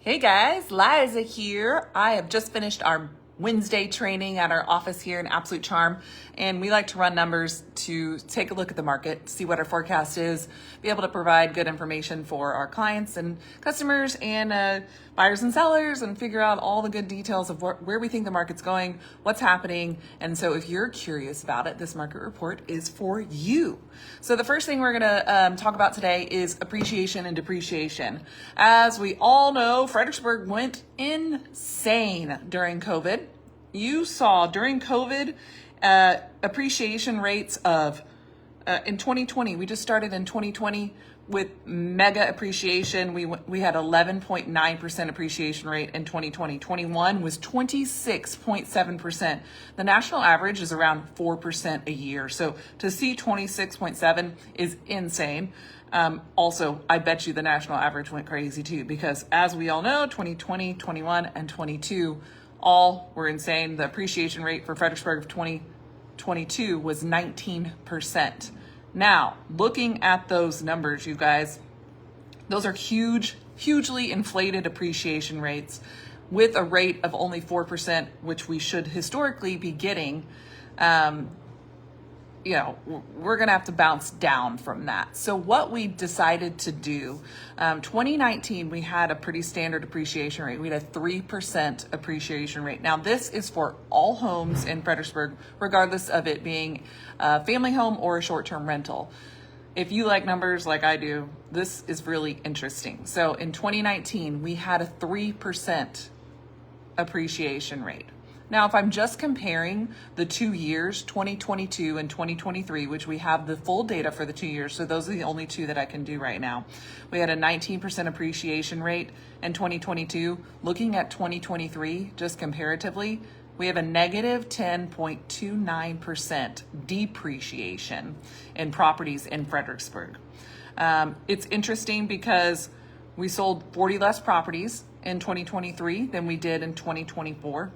Hey guys, Liza here. I have just finished our Wednesday training at our office here in Absolute Charm, and we like to run numbers to take a look at the market, see what our forecast is, be able to provide good information for our clients and customers and buyers and sellers, and figure out all the good details of where we think the market's going, what's happening. And so if you're curious about it, this market report is for you. So the first thing we're gonna talk about today is appreciation and depreciation. As we all know, Fredericksburg went insane during COVID. You saw during COVID appreciation rates of, in 2020, we just started in 2020 with mega appreciation. We had 11.9% appreciation rate in 2020. 21 was 26.7%. The national average is around 4% a year. So to see 26.7 is insane. Also, I bet you the national average went crazy too, because as we all know, 2020, 21, and 22 all were insane. The appreciation rate for Fredericksburg of 2022 was 19%. Now, looking at those numbers, you guys, those are hugely inflated appreciation rates with a rate of only 4%, which we should historically be getting. We're going to have to bounce down from that. So what we decided to do, 2019, we had a pretty standard appreciation rate. We had a 3% appreciation rate. Now, this is for all homes in Fredericksburg, regardless of it being a family home or a short-term rental. If you like numbers like I do, this is really interesting. So in 2019, we had a 3% appreciation rate. Now, if I'm just comparing the 2 years, 2022 and 2023, which we have the full data for the 2 years, so those are the only two that I can do right now. We had a 19% appreciation rate in 2022. Looking at 2023, just comparatively, we have a negative 10.29% depreciation in properties in Fredericksburg. It's interesting because we sold 40 less properties in 2023 than we did in 2022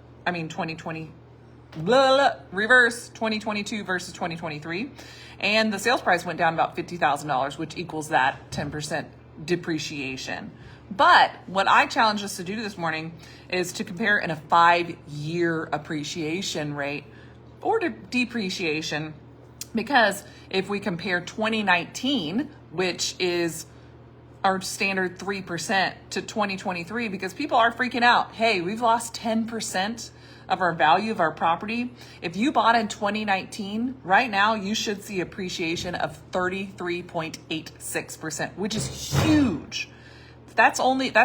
versus 2023. And the sales price went down about $50,000, which equals that 10% depreciation. But what I challenged us to do this morning is to compare in a 5-year appreciation rate or depreciation, because if we compare 2019, which is our standard 3%, to 2023, because people are freaking out. Hey, we've lost 10% of our value of our property. If you bought in 2019, right now you should see appreciation of 33.86%, which is huge. That's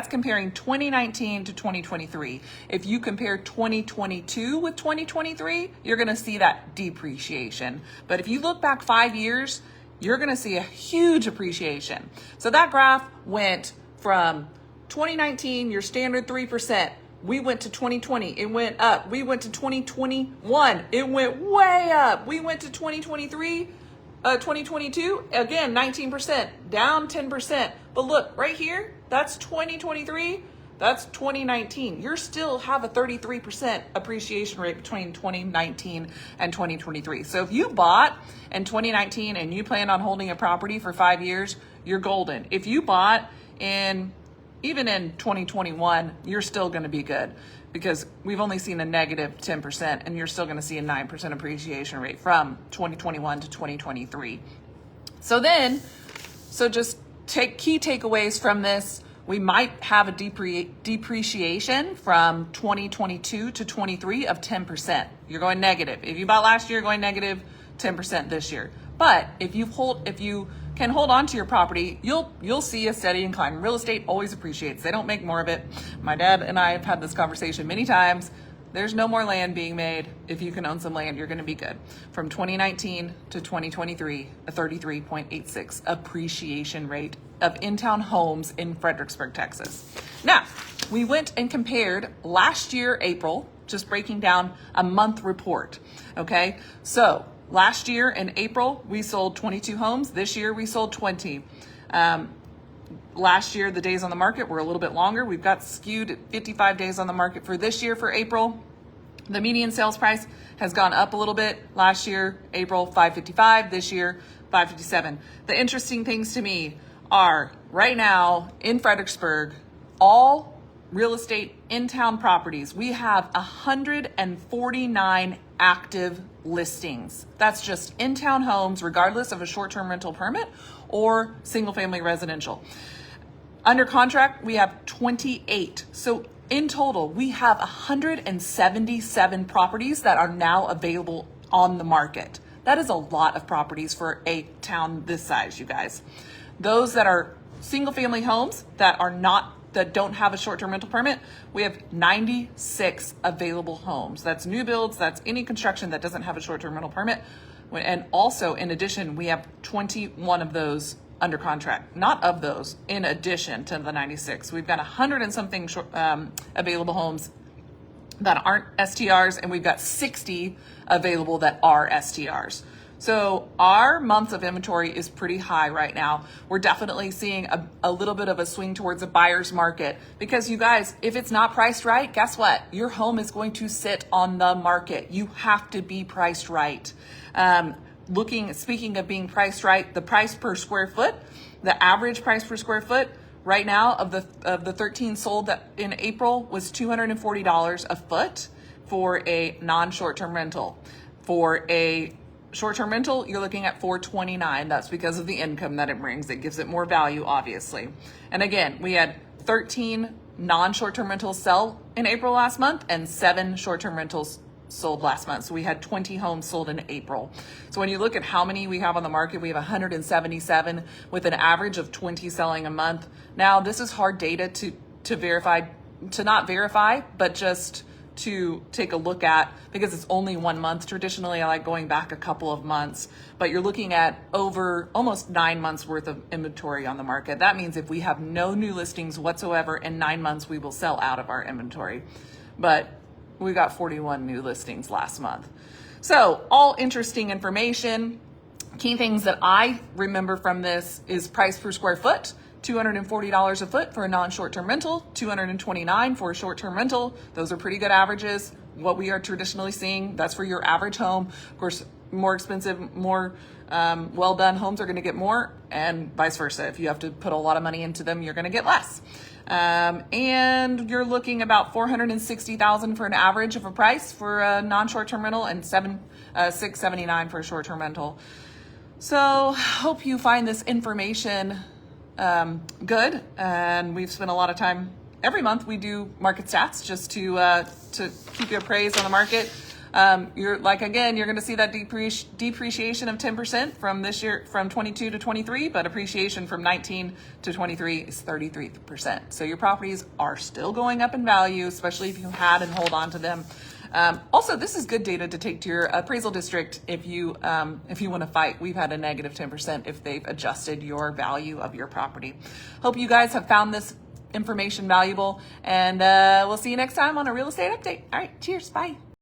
comparing 2019 to 2023. If you compare 2022 with 2023, you're going to see that depreciation. But if you look back 5 years, you're going to see a huge appreciation. So that graph went from 2019, your standard 3%. We went to 2020, it went up. We went to 2021, it went way up. We went to 2022, again, 19%, down 10%. But look, right here, that's 2023, that's 2019. You still have a 33% appreciation rate between 2019 and 2023. So if you bought in 2019 and you plan on holding a property for 5 years, you're golden. If you bought even in 2021, you're still going to be good, because we've only seen a negative 10%, and you're still going to see a 9% appreciation rate from 2021 to 2023. So just key takeaways from this. We might have a depreciation from 2022 to 23 of 10%. You're going negative. If you bought last year, you're going negative 10% this year. But if you can hold on to your property, you'll see a steady incline. Real estate always appreciates. They don't make more of it. My dad and I have had this conversation many times. There's no more land being made. If you can own some land, you're going to be good. From 2019 to 2023, a 33.86 appreciation rate of in-town homes in Fredericksburg, Texas. Now, we went and compared last year, April, just breaking down a month report. Okay, so last year in April, we sold 22 homes. This year, we sold 20. Last year, the days on the market were a little bit longer. We've got skewed at 55 days on the market for this year for April. The median sales price has gone up a little bit. Last year, April, $555. This year, $557. The interesting things to me are right now in Fredericksburg, all real estate in town properties, we have 149 active listings. That's just in town homes, regardless of a short-term rental permit or single family residential. Under contract, we have 28. So in total, we have 177 properties that are now available on the market. That is a lot of properties for a town this size, you guys. Those that are single family homes that don't have a short-term rental permit, we have 96 available homes. That's new builds, that's any construction that doesn't have a short-term rental permit. And also, in addition, we have 21 of those under contract. Not of those, in addition to the 96. We've got 100 and something available homes that aren't STRs, and we've got 60 available that are STRs. So our months of inventory is pretty high right now. We're definitely seeing a little bit of a swing towards a buyer's market because, you guys, if it's not priced right, guess what? Your home is going to sit on the market. You have to be priced right. Speaking of being priced right, the price per square foot, the average price per square foot right now of the 13 sold that in April was $240 a foot for a non-short-term rental. For a short-term rental, you're looking at $429. That's because of the income that it brings. It gives it more value, obviously. And again, we had 13 non-short-term rentals sell in April last month and 7 short-term rentals sold last month. So we had 20 homes sold in April. So when you look at how many we have on the market, we have 177 with an average of 20 selling a month. Now, this is hard data to not verify, but just to take a look at because it's only 1 month. Traditionally, I like going back a couple of months, but you're looking at over almost 9 months worth of inventory on the market. That means if we have no new listings whatsoever in 9 months, we will sell out of our inventory. But we got 41 new listings last month. So all interesting information. Key things that I remember from this is price per square foot, $240 a foot for a non-short-term rental, $229 for a short-term rental. Those are pretty good averages. What we are traditionally seeing, that's for your average home. Of course, more expensive, more well-done homes are going to get more, and vice versa. If you have to put a lot of money into them, you're going to get less. And you're looking about $460,000 for an average of a price for a non-short-term rental and $679 for a short-term rental. So hope you find this information good. And we've spent a lot of time every month. We do market stats just to keep you appraised on the market. You're going to see that depreciation of 10% from this year, from 22 to 23, but appreciation from 19 to 23 is 33%. So your properties are still going up in value, especially if you had and hold on to them. Also, this is good data to take to your appraisal district if you want to fight. We've had a negative 10% if they've adjusted your value of your property. Hope you guys have found this information valuable, and we'll see you next time on a real estate update. All right, cheers, bye.